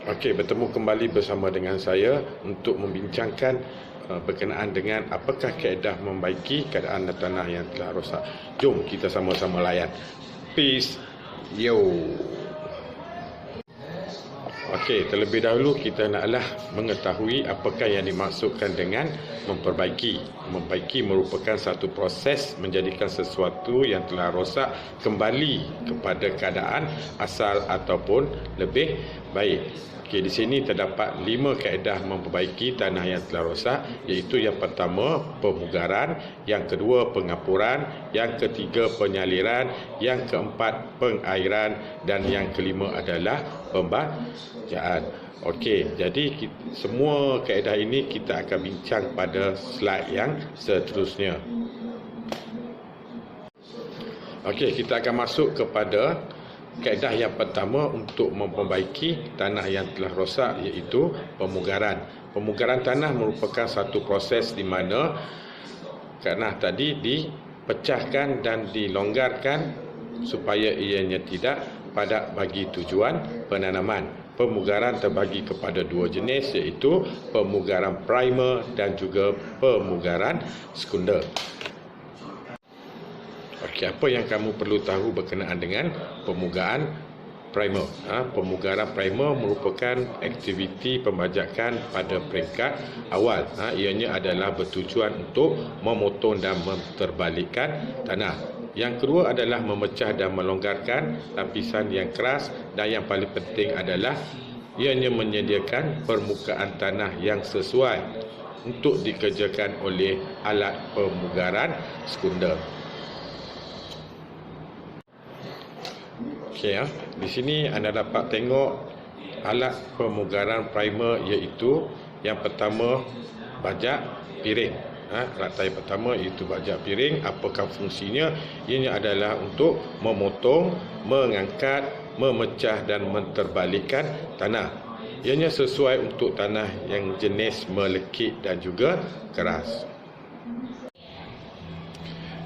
Okey, bertemu kembali bersama dengan saya untuk membincangkan berkenaan dengan apakah kaedah membaiki keadaan tanah yang telah rosak. Jom kita sama-sama layan. Peace. Yo. Okey, terlebih dahulu kita naklah mengetahui apakah yang dimaksudkan dengan memperbaiki. Memperbaiki merupakan satu proses menjadikan sesuatu yang telah rosak kembali kepada keadaan asal ataupun lebih baik. Okey, di sini terdapat 5 kaedah memperbaiki tanah yang telah rosak, iaitu yang pertama pemugaran, yang kedua pengapuran, yang ketiga penyaliran, yang keempat pengairan dan yang kelima adalah pembajaan. Okey, jadi semua kaedah ini kita akan bincang pada slide yang seterusnya. Okey, kita akan masuk kepada kaedah yang pertama untuk memperbaiki tanah yang telah rosak, iaitu pemugaran. Pemugaran tanah merupakan satu proses di mana tanah tadi dipecahkan dan dilonggarkan supaya ianya tidak padat bagi tujuan penanaman. Pemugaran terbagi kepada 2 jenis, iaitu pemugaran primer dan juga pemugaran sekunder. Okey, apa yang kamu perlu tahu berkenaan dengan pemugaran primer? Pemugaran primer merupakan aktiviti pembajakan pada peringkat awal. Ianya adalah bertujuan untuk memotong dan menterbalikkan tanah. Yang kedua adalah memecah dan melonggarkan lapisan yang keras, dan yang paling penting adalah ianya menyediakan permukaan tanah yang sesuai untuk dikerjakan oleh alat pemugaran sekunder. Okey, di sini anda dapat tengok alat pemugaran primer, iaitu yang pertama bajak piring. Alat yang pertama iaitu bajak piring. Apakah fungsinya? Ianya adalah untuk memotong, mengangkat, memecah dan menterbalikkan tanah. Ianya sesuai untuk tanah yang jenis melekit dan juga keras.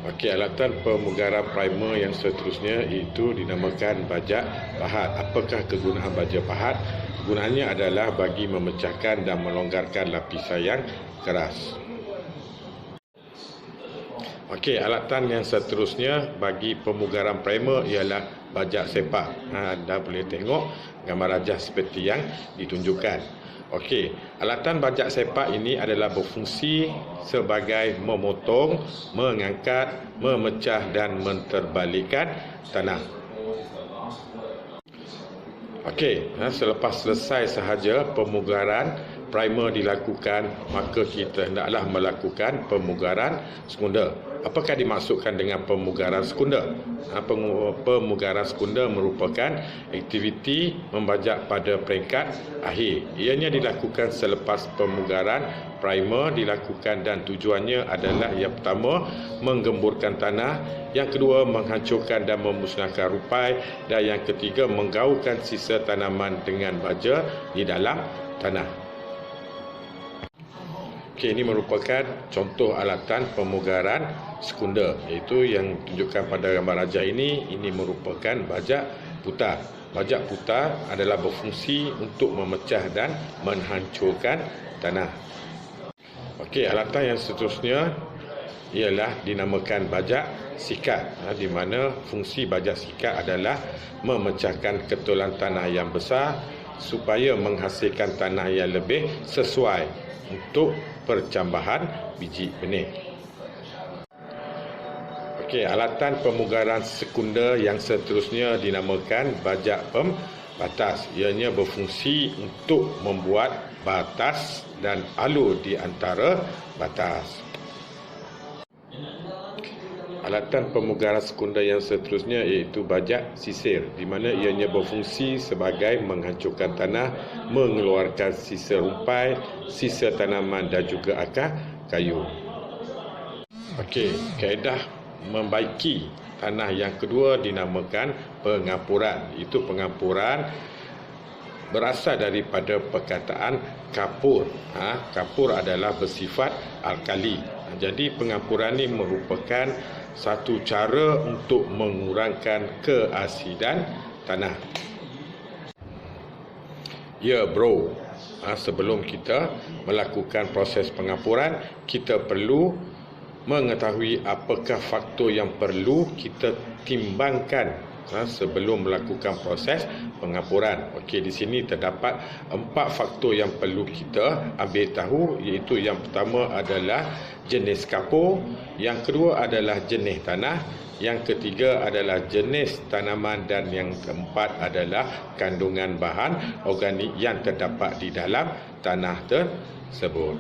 Okey, alatan pemugaran primer yang seterusnya itu dinamakan bajak pahat. Apakah kegunaan bajak pahat? Kegunaannya adalah bagi memecahkan dan melonggarkan lapisan yang keras. Okey, alatan yang seterusnya bagi pemugaran primer ialah bajak sepak. Anda boleh tengok gambar rajah seperti yang ditunjukkan. Okey, alatan bajak sepak ini adalah berfungsi sebagai memotong, mengangkat, memecah dan menterbalikkan tanah. Okey, selepas selesai sahaja pemugaran primer dilakukan, maka kita hendaklah melakukan pemugaran sekunder. Apakah dimaksudkan dengan pemugaran sekunder? Pemugaran sekunder merupakan aktiviti membajak pada peringkat akhir. Ianya dilakukan selepas pemugaran primer dilakukan, dan tujuannya adalah yang pertama menggemburkan tanah, yang kedua menghancurkan dan memusnahkan rupai, dan yang ketiga menggaulkan sisa tanaman dengan baja di dalam tanah. Okey, ini merupakan contoh alatan pemugaran sekunder, iaitu yang tunjukkan pada gambar rajah ini. Ini merupakan bajak putar. Bajak putar adalah berfungsi untuk memecah dan menghancurkan tanah. Okey, alatan yang seterusnya ialah dinamakan bajak sikat, di mana fungsi bajak sikat adalah memecahkan ketulan tanah yang besar supaya menghasilkan tanah yang lebih sesuai untuk percambahan biji benih. Okey, alatan pemugaran sekunder yang seterusnya dinamakan bajak pembatas. Ianya berfungsi untuk membuat batas dan alur di antara batas. Alatan pemugaran sekunder yang seterusnya iaitu bajak sisir, di mana ianya berfungsi sebagai menghancurkan tanah, mengeluarkan sisa rumpai, sisa tanaman dan juga akar kayu. Okey, kaedah membaiki tanah yang kedua dinamakan pengapuran. Itu pengapuran berasal daripada perkataan kapur. Kapur adalah bersifat alkali. Jadi pengapuran ini merupakan satu cara untuk mengurangkan keasidan tanah. Ya bro, sebelum kita melakukan proses pengapuran, kita perlu mengetahui apakah faktor yang perlu kita timbangkan sebelum melakukan proses pengapuran. Okey, di sini terdapat 4 faktor yang perlu kita ambil tahu, iaitu yang pertama adalah jenis kapur, yang kedua adalah jenis tanah, yang ketiga adalah jenis tanaman, dan yang keempat adalah kandungan bahan organik yang terdapat di dalam tanah tersebut.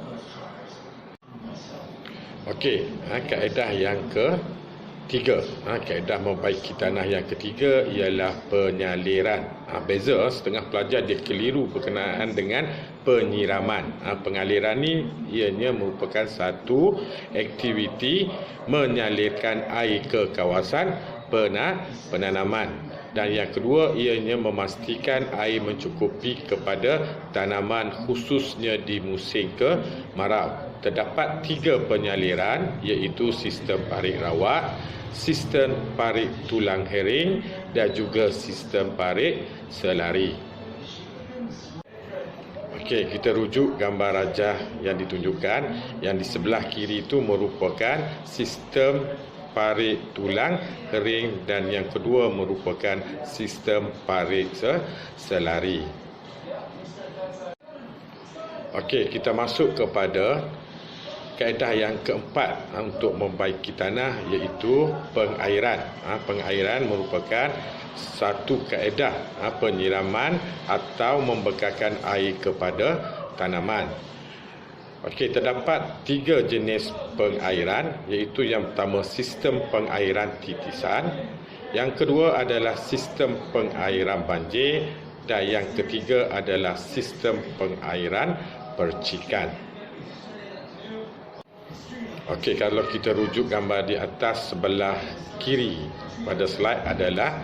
Okey, kaedah yang ketiga, kaedah membaiki tanah yang ketiga ialah penyaliran. Beza setengah pelajar dia keliru berkenaan dengan penyiraman. Pengaliran ni ianya merupakan satu aktiviti menyalirkan air ke kawasan penanaman. Dan yang kedua ianya memastikan air mencukupi kepada tanaman khususnya di musim kemarau. Terdapat 3 penyaliran, iaitu sistem parit rawat, sistem parit tulang hering dan juga sistem parit selari. Okey, kita rujuk gambar rajah yang ditunjukkan. Yang di sebelah kiri itu merupakan sistem parit tulang hering dan yang kedua merupakan sistem parit selari. Okey, kita masuk kepada kaedah yang keempat untuk membaiki tanah, iaitu pengairan. Pengairan merupakan satu kaedah penyiraman atau membekalkan air kepada tanaman. Okey, terdapat 3 jenis pengairan, iaitu yang pertama sistem pengairan titisan, yang kedua adalah sistem pengairan banjir, dan yang ketiga adalah sistem pengairan percikan. Okey, kalau kita rujuk gambar di atas sebelah kiri pada slide adalah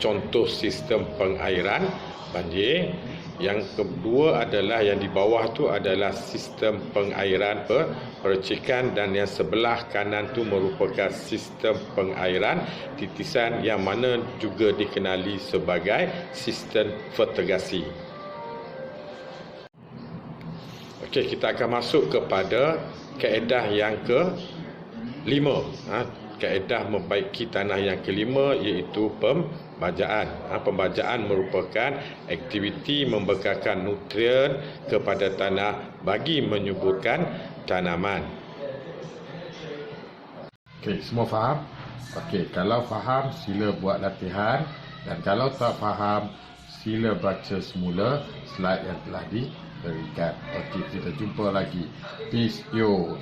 contoh sistem pengairan banjir. Yang kedua adalah yang di bawah tu adalah sistem pengairan percikan, dan yang sebelah kanan tu merupakan sistem pengairan titisan yang mana juga dikenali sebagai sistem fertigasi. Okey, kita akan masuk kepada kaedah yang ke-5. Kaedah membaiki tanah yang ke-5 iaitu pembajaan. Pembajaan merupakan aktiviti membekalkan nutrien kepada tanah bagi menyuburkan tanaman. Okey, semua faham? Okey, kalau faham sila buat latihan, dan kalau tak faham sila baca semula slide yang telah diberikan. Okey, kita jumpa lagi. Peace, yo.